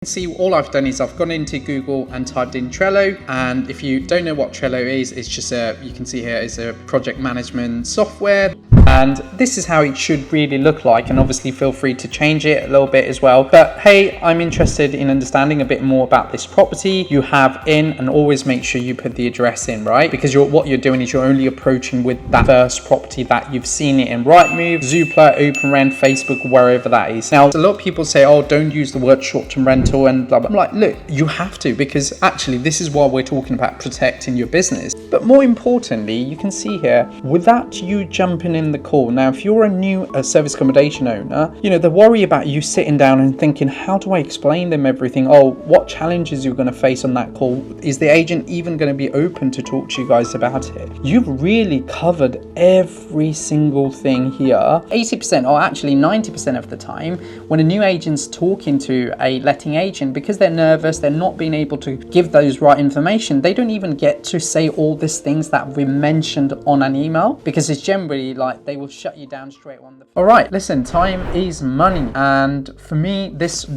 See, all I've done is I've gone into Google and typed in Trello, and if you don't know what Trello is, it's just you can see here is a project management software, and this is how it should really look like. And obviously feel free to change it a little bit as well. But hey, I'm interested in understanding a bit more about this property you have in, and always make sure you put the address in, right? Because what you're doing is you're only approaching with that first property that you've seen it in Rightmove, Zoopla, OpenRent, Facebook, wherever that is. Now, a lot of people say, oh, don't use the word short-term rental and blah, blah. I'm like, look, you have to, because actually this is why we're talking about protecting your business. But more importantly, you can see here, without you jumping in the call. Now, if you're a new service accommodation owner, you know, the worry about you sitting down and thinking, how do I explain them everything? Oh, what challenges you're going to face on that call? Is the agent even going to be open to talk to you guys about it? You've really covered every single thing here. 80% or actually 90% of the time, when a new agent's talking to a letting agent, because they're nervous, they're not being able to give those right information, they don't even get to say all these things that we mentioned on an email, because it's generally like they will shut you down straight on the phone. All right, listen, time is money, and for me, this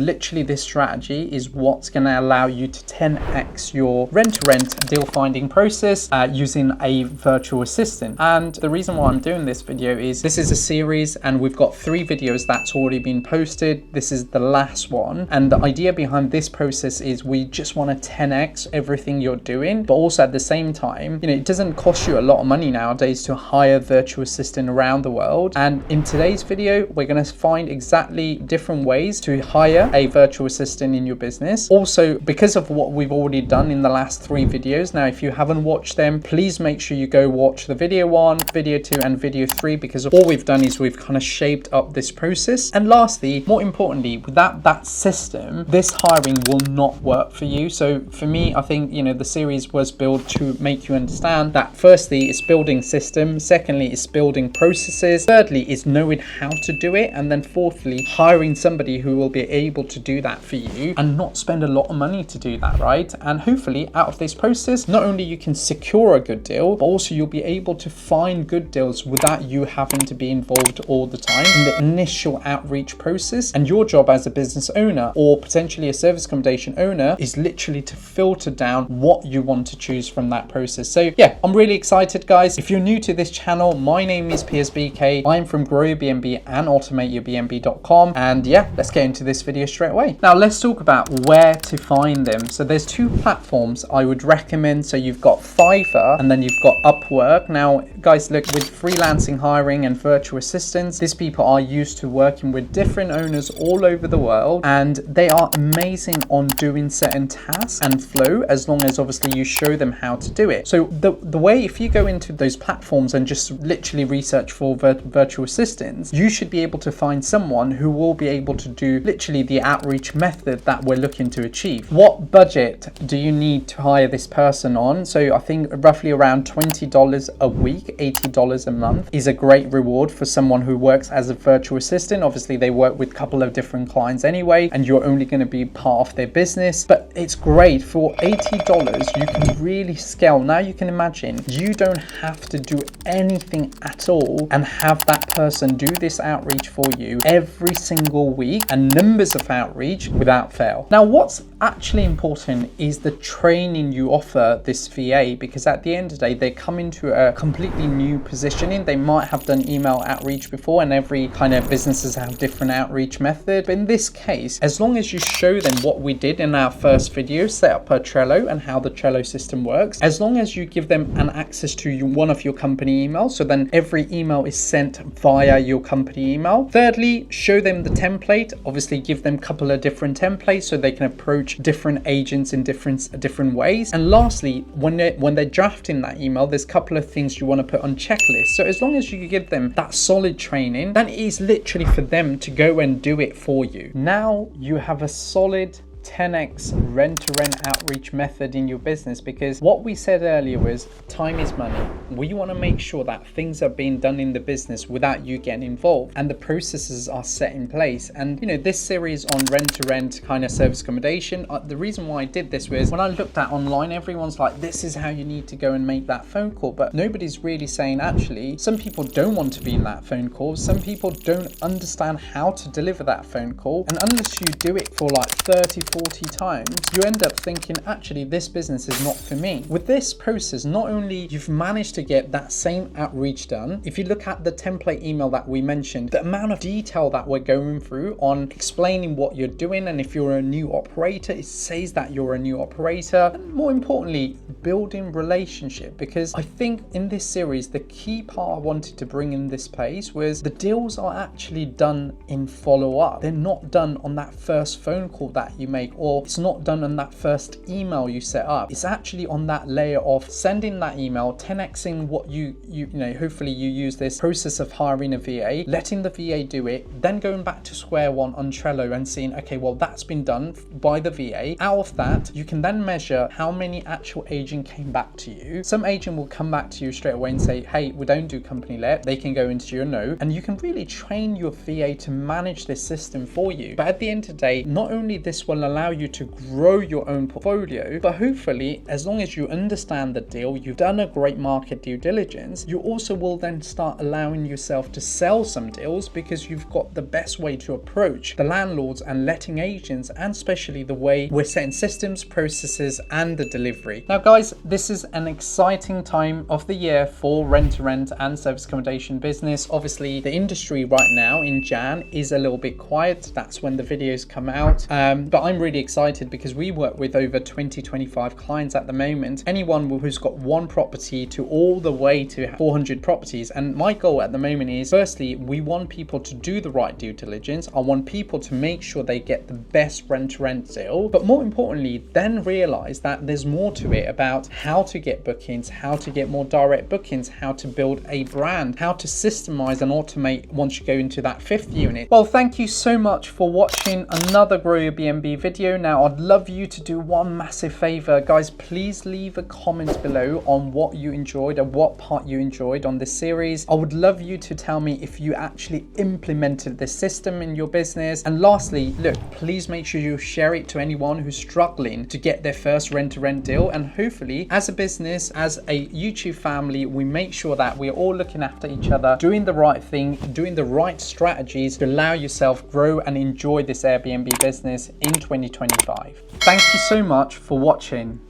strategy is what's going to allow you to 10x your rent-to-rent deal finding process using a virtual assistant. And the reason why I'm doing this video is this is a series, and we've got 3 videos that's already been posted. This is the last one, and the idea behind this process is we just want to 10x everything you're doing, but also at the same time, you know, it doesn't cost you a lot of money nowadays to hire a virtual assistant around the world. And in today's video, we're going to find exactly different ways to hire a virtual assistant in your business. Also, because of what we've already done in the last 3 videos, now if you haven't watched them, please make sure you go watch the video 1, video 2 and video 3, because all we've done is we've kind of shaped up this process. And lastly, more importantly, without that system, this hiring will not work for you. So for me, I think, you know, the series was built to make you understand that firstly, it's building systems, secondly, it's building processes, thirdly, is knowing how to do it, and then fourthly, hiring somebody who will be able to do that for you and not spend a lot of money to do that, right? And hopefully out of this process, not only you can secure a good deal, but also you'll be able to find good deals without you having to be involved all the time in the initial outreach process. And your job as a business owner or potentially a service accommodation owner is literally to filter down what you want to choose from that process. So yeah, I'm really excited, guys. If you're new to this channel, my name is PSBK. I'm from GrowYourBnB and AutomateYourBnB.com. And yeah, let's get into this video straight away. Now let's talk about where to find them. So there's 2 platforms I would recommend. So you've got Fiverr and then you've got Upwork. Now guys, look, with freelancing hiring and virtual assistants, these people are used to working with different owners all over the world, and they are amazing on doing certain tasks and flow, as long as obviously you show them how to do it. So the way, if you go into those platforms and just literally research for virtual assistants, you should be able to find someone who will be able to do literally the outreach method that we're looking to achieve. What budget do you need to hire this person on? So I think roughly around $20 a week, $80 a month is a great reward for someone who works as a virtual assistant. Obviously they work with a couple of different clients anyway, and you're only going to be part of their business, but it's great. For $80 you can really scale. Now you can imagine you don't have to do anything at all and have that person do this outreach for you every single week, and numbers of outreach without fail. Now what's actually important is the training you offer this VA, because at the end of the day they come into a completely new positioning. They might have done email outreach before, and every kind of businesses have different outreach method, but in this case, as long as you show them what we did in our first video, set up a Trello and how the Trello system works, as long as you give them an access to one of your company emails, so then every email is sent via your company email. Thirdly, show them the template. Obviously give them a couple of different templates so they can approach different agents in different ways. And lastly, when they're drafting that email, there's a couple of things you want to put on checklist. So as long as you give them that solid training, that is literally for them to go and do it for you. Now you have a solid 10x rent-to-rent outreach method in your business, because what we said earlier was time is money. We want to make sure that things are being done in the business without you getting involved, and the processes are set in place. And you know, this series on rent-to-rent kind of service accommodation, the reason why I did this was when I looked at online, everyone's like, this is how you need to go and make that phone call, but nobody's really saying, actually, some people don't want to be in that phone call. Some people don't understand how to deliver that phone call, and unless you do it for like 30, 40 times, you end up thinking, actually, this business is not for me. With this process, not only you've managed to get that same outreach done, if you look at the template email that we mentioned, the amount of detail that we're going through on explaining what you're doing, and if you're a new operator, it says that you're a new operator, and more importantly, building relationship. Because I think in this series, the key part I wanted to bring in this place was the deals are actually done in follow-up. They're not done on that first phone call that you make, or it's not done on that first email you set up. It's actually on that layer of sending that email, 10xing what you know, hopefully you use this process of hiring a VA, letting the VA do it, then going back to square one on Trello and seeing, okay, well, that's been done by the VA. Out of that, you can then measure how many actual agent came back to you. Some agent will come back to you straight away and say, hey, we don't do company let. They can go into your no, and you can really train your VA to manage this system for you. But at the end of the day, not only this will allow you to grow your own portfolio, but hopefully, as long as you understand the deal, you've done a great market due diligence, you also will then start allowing yourself to sell some deals, because you've got the best way to approach the landlords and letting agents, and especially the way we're setting systems, processes, and the delivery. Now, guys, this is an exciting time of the year for rent-to-rent and service accommodation business. Obviously, the industry right now in Jan is a little bit quiet. That's when the videos come out. But I'm really excited because we work with over 20-25 clients at the moment. Anyone who's got one property to all the way to 400 properties. And my goal at the moment is, firstly, we want people to do the right due diligence. I want people to make sure they get the best rent-to-rent deal. But more importantly, then realize that there's more to it about how to get bookings, how to get more direct bookings, how to build a brand, how to systemize and automate once you go into that 5th unit. Well, thank you so much for watching another Grow Your B&B video. Now, I'd love you to do one massive favor. Guys, please leave a comment below on what you enjoyed and what part you enjoyed on this series. I would love you to tell me if you actually implemented this system in your business. And lastly, look, please make sure you share it to anyone who's struggling to get their first rent-to-rent deal. And hopefully, as a business, as a YouTube family, we make sure that we're all looking after each other, doing the right thing, doing the right strategies to allow yourself grow and enjoy this Airbnb business in 2025. Thank you so much for watching.